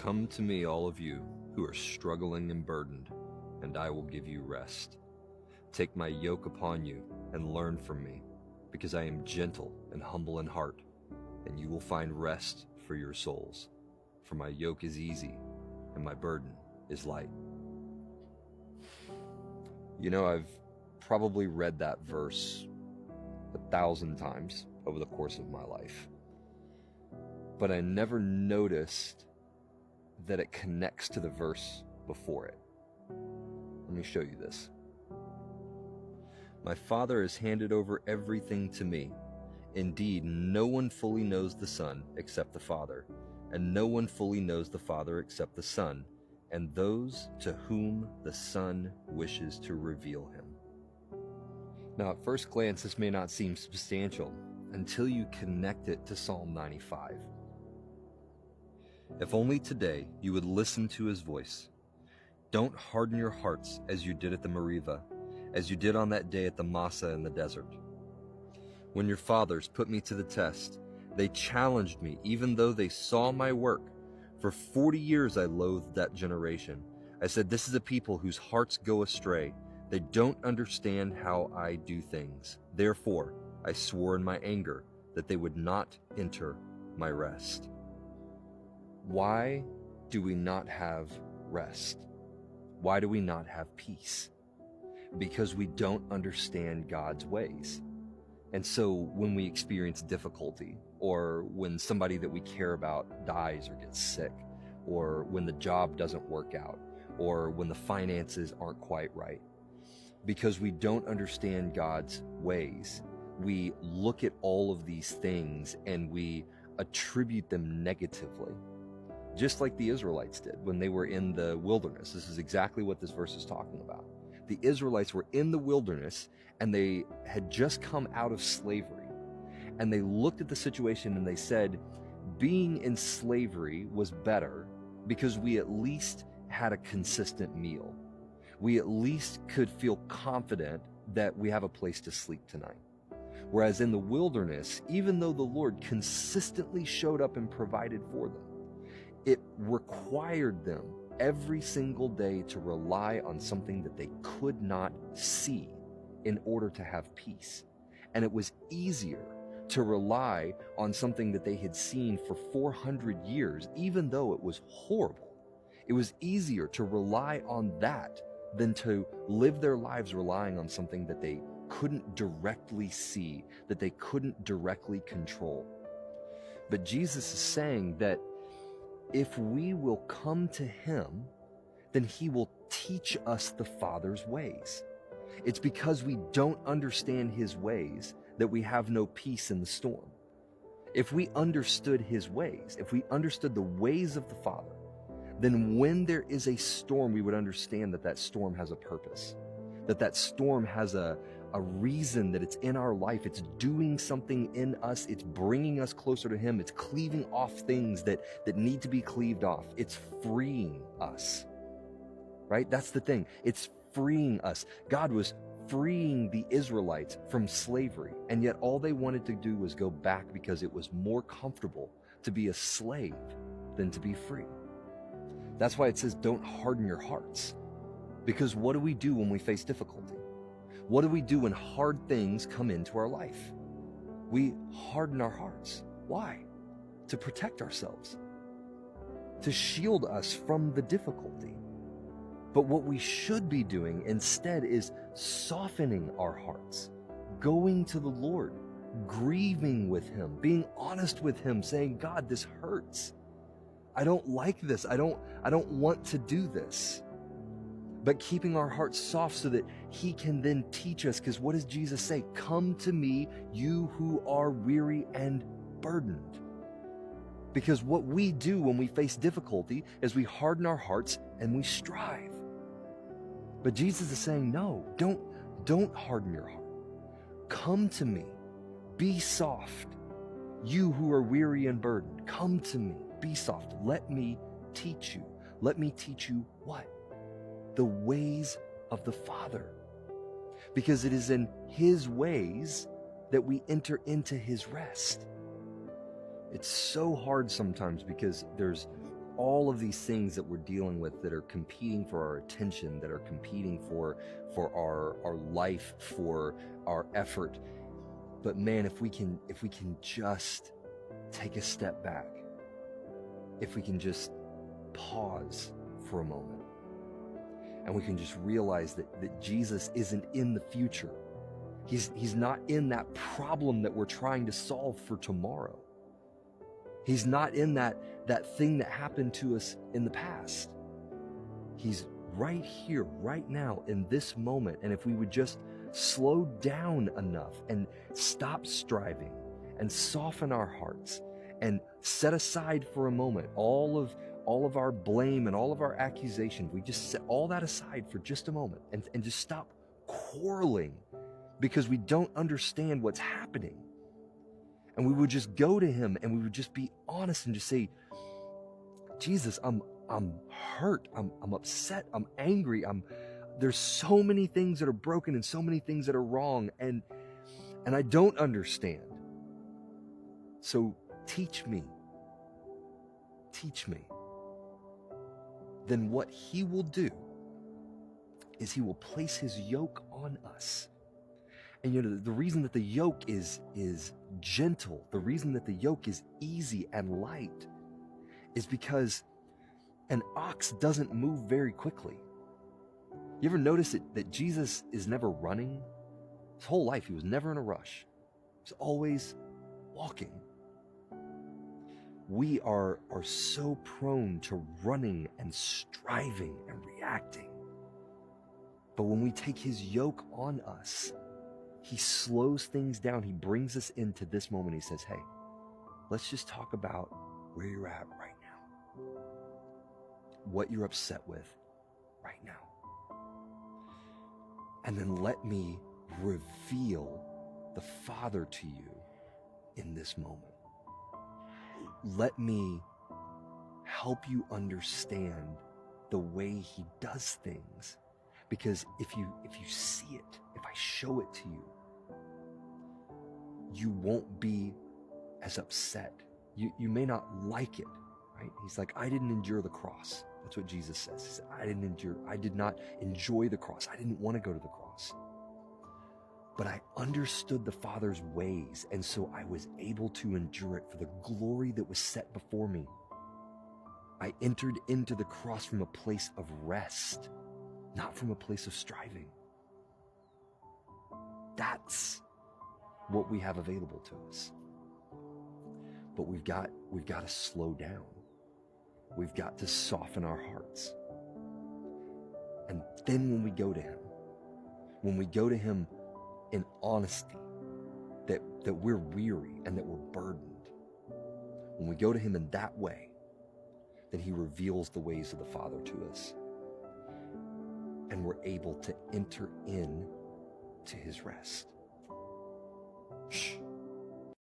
Come to me, all of you who are struggling and burdened, and I will give you rest. Take my yoke upon you and learn from me, because I am gentle and humble in heart, and you will find rest for your souls. For my yoke is easy and my burden is light. You know, I've probably read that verse 1,000 times over the course of my life, but I never noticed that it connects to the verse before it. Let me show you this. My Father has handed over everything to me. Indeed, no one fully knows the Son except the Father, and no one fully knows the Father except the Son, and those to whom the Son wishes to reveal him. Now, at first glance, this may not seem substantial until you connect it to Psalm 95. If only today you would listen to his voice. Don't harden your hearts as you did at the Meribah, as you did on that day at the Massah in the desert. When your fathers put me to the test, they challenged me even though they saw my work. For 40 years I loathed that generation. I said, this is a people whose hearts go astray. They don't understand how I do things. Therefore, I swore in my anger that they would not enter my rest. Why do we not have rest? Why do we not have peace? Because we don't understand God's ways. And so when we experience difficulty, or when somebody that we care about dies or gets sick, or when the job doesn't work out, or when the finances aren't quite right, because we don't understand God's ways, we look at all of these things and we attribute them negatively. Just like the Israelites did when they were in the wilderness. This is exactly what this verse is talking about. The Israelites were in the wilderness and they had just come out of slavery. And they looked at the situation and they said, being in slavery was better because we at least had a consistent meal. We at least could feel confident that we have a place to sleep tonight. Whereas in the wilderness, even though the Lord consistently showed up and provided for them, it required them every single day to rely on something that they could not see in order to have peace. And it was easier to rely on something that they had seen for 400 years, even though it was horrible. It was easier to rely on that than to live their lives relying on something that they couldn't directly see, that they couldn't directly control. But Jesus is saying that if we will come to him, then he will teach us the Father's ways. It's because we don't understand his ways that we have no peace in the storm. If we understood his ways, if we understood the ways of the Father, then when there is a storm, we would understand that that storm has a purpose, that that storm has a reason, that it's in our life. It's doing something in us. It's bringing us closer to him. It's cleaving off things that need to be cleaved off. It's freeing us, right? That's the thing. It's freeing us. God was freeing the Israelites from slavery, and yet all they wanted to do was go back because it was more comfortable to be a slave than to be free. That's why it says, don't harden your hearts. Because what do we do when we face difficulty? What do we do when hard things come into our life? We harden our hearts. Why? To protect ourselves, to shield us from the difficulty. But what we should be doing instead is softening our hearts, going to the Lord, grieving with him, being honest with him, saying, God, this hurts. I don't like this. I don't want to do this. But keeping our hearts soft so that he can then teach us. Because what does Jesus say? Come to me, you who are weary and burdened. Because what we do when we face difficulty is we harden our hearts and we strive. But Jesus is saying, no, don't harden your heart. Come to me, be soft. You who are weary and burdened, come to me, be soft. Let me teach you. Let me teach you what? The ways of the Father. Because it is in his ways that we enter into his rest. It's so hard sometimes because there's all of these things that we're dealing with that are competing for our attention, that are competing for our life, for our effort. But man, if we can just take a step back, if we can just pause for a moment, and we can just realize that Jesus isn't in the future. He's not in that problem that we're trying to solve for tomorrow. He's not in that thing that happened to us in the past. He's right here, right now, in this moment. And if we would just slow down enough and stop striving and soften our hearts and set aside for a moment all of our blame and all of our accusations, we just set all that aside for just a moment and just stop quarreling because we don't understand what's happening. And we would just go to him and we would just be honest and just say, Jesus, I'm hurt, I'm upset, I'm angry, there's so many things that are broken and so many things that are wrong, and I don't understand. So teach me. Then what he will do is he will place his yoke on us. And the reason that the yoke is gentle, the reason that the yoke is easy and light, is because an ox doesn't move very quickly. You ever notice that Jesus is never running? His whole life, he was never in a rush. He's always walking. We are so prone to running and striving and reacting. But when we take his yoke on us, he slows things down. He brings us into this moment. He says, hey, let's just talk about where you're at right now. What you're upset with right now. And then let me reveal the Father to you in this moment. Let me help you understand the way he does things. Because if you see it, if I show it to you, you won't be as upset. You may not like it, right? He's like, I didn't endure the cross. That's what Jesus says. He said, I did not enjoy the cross. I didn't want to go to the cross. But I understood the Father's ways, and so I was able to endure it for the glory that was set before me. I entered into the cross from a place of rest, not from a place of striving. That's what we have available to us. But we've got to slow down. We've got to soften our hearts. And then when we go to him in honesty, that we're weary and that we're burdened, when we go to him in that way, then he reveals the ways of the Father to us. And we're able to enter in to his rest. Shh.